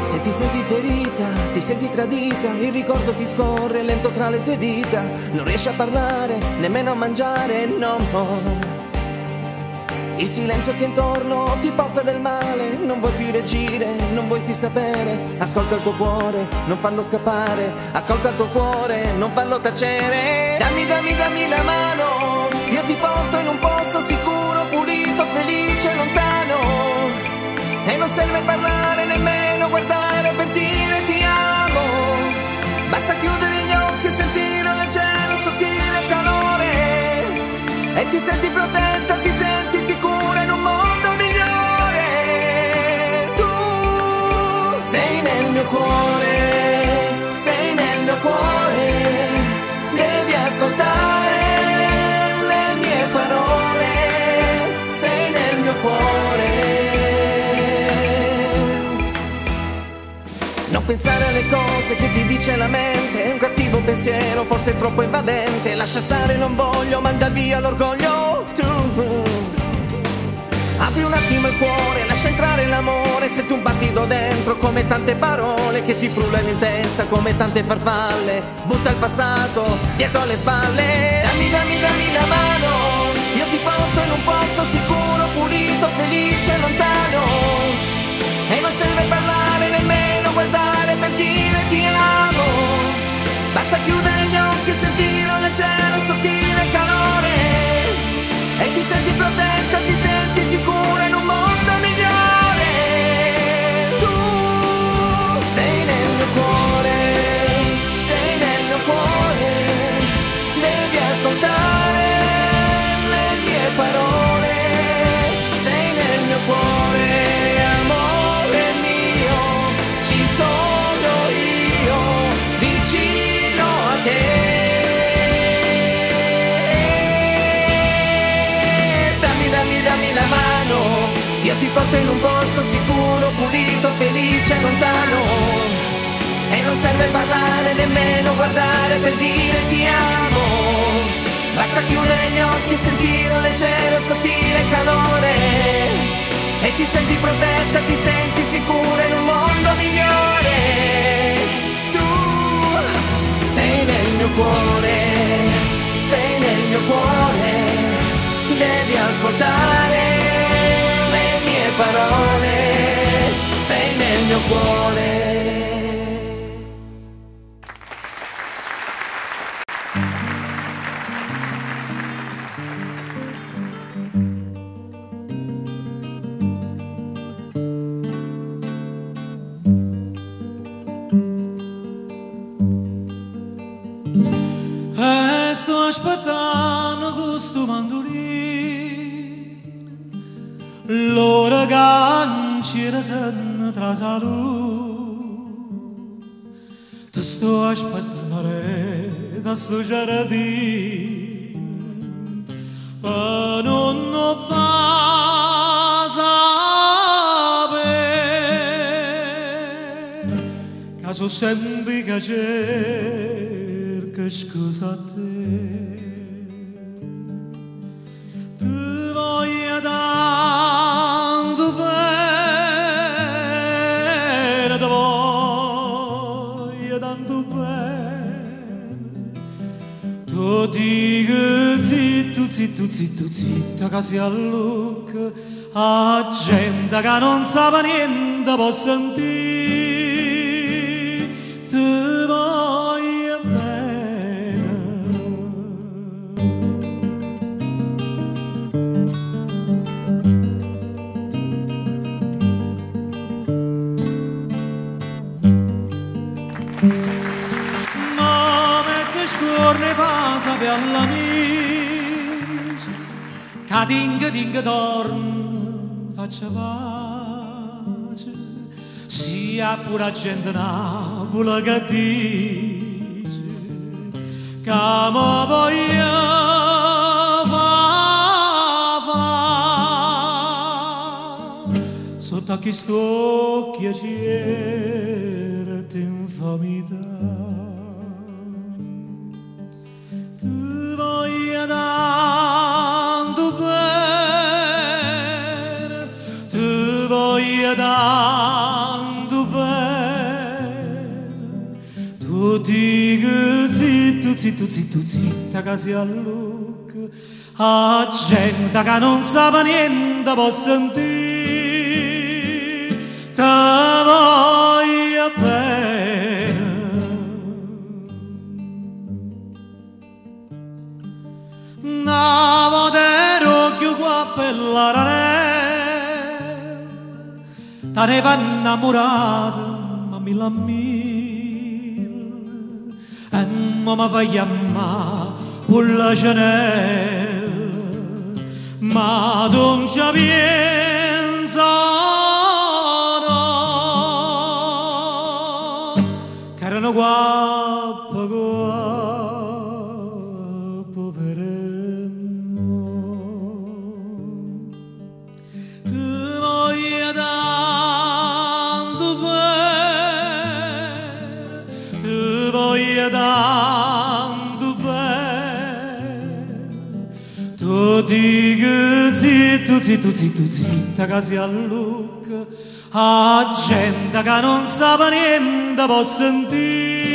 Se ti senti ferita, ti senti tradita, il ricordo ti scorre lento tra le tue dita, non riesci a parlare, nemmeno a mangiare, no. Il silenzio che intorno ti porta del male, non vuoi più reagire, non vuoi più sapere, ascolta il tuo cuore, non farlo scappare, ascolta il tuo cuore, non farlo tacere. Dammi la mano, io ti porto in un posto sicuro, pulito, felice, lontano, e non serve parlare, nemmeno guardare per dire ti amo, basta chiudere gli occhi e sentire il leggero, sottile calore, e ti senti protetta, ti senti sicura in un mondo migliore. Tu sei nel mio cuore, sei nel mio cuore, devi ascoltare le mie parole, sei nel mio cuore. Non pensare alle cose che ti dice la mente, è un cattivo pensiero, forse è troppo invadente. Lascia stare, non voglio, manda via l'orgoglio. Tu apri un attimo il cuore, lascia entrare l'amore, senti un battito dentro come tante parole che ti frullano in testa come tante farfalle. Butta il passato dietro alle spalle. Dammi la mano, io ti porto in un posto sicuro, pulito, felice, lontano, e non serve parlare, nemmeno guardare per dire ti amo, basta chiudere gli occhi e sentire un leggero, sottile calore, e ti senti protetta, ti senti sicura in un mondo migliore. Tu sei nel mio cuore, sei nel mio cuore, devi ascoltare le mie parole, sei nel mio cuore, amore mio, ci sono io vicino a te. Dammi la mano, io ti porto in un posto sicuro, pulito, felice, lontano, e non serve parlare, nemmeno guardare per dire ti amo, basta chiudere gli occhi e sentire un leggero, sottile calore, e ti senti protetta, ti senti sicura in un mondo migliore. Tu sei nel mio cuore, sei nel mio cuore, devi ascoltare le mie parole, sei nel mio cuore. Sto aspettando questo mandolino, l'ora che rasenne tra salute. Ti sto aspettando da sto giardino, per non fa sapere che so sempre che cerco scusa a te. Ti voglio tanto bene, ti voglio tanto bene. Tu dico zitto, zitto, zitto, zitto, che si allucca a gente che non sa niente può sentire. Ti voglio bene. Ma mentre scorre fa sapere all'amici che tinga torno faccia pace, sia pure a gente Napoli che dice che mi voglio fa sotto a questo occhio certe infamità. Ti voglio tanto bene, ti voglio tanto bene. zitto, zitto, zitta che si allucca, a gente che non sa niente può sentire, te voglio bene. Navo d'erocchio qua per la ranella, te ne va innamorata, ma mi la e non mi fai chiamare con la cenella, ma non ci pensa no, che erano guappa guappa per ti voglio tanto bene, ti voglio tanto bene, tu dico zitto, zitto, zitto, zitta che si allucca, a gente che non sa niente può sentire.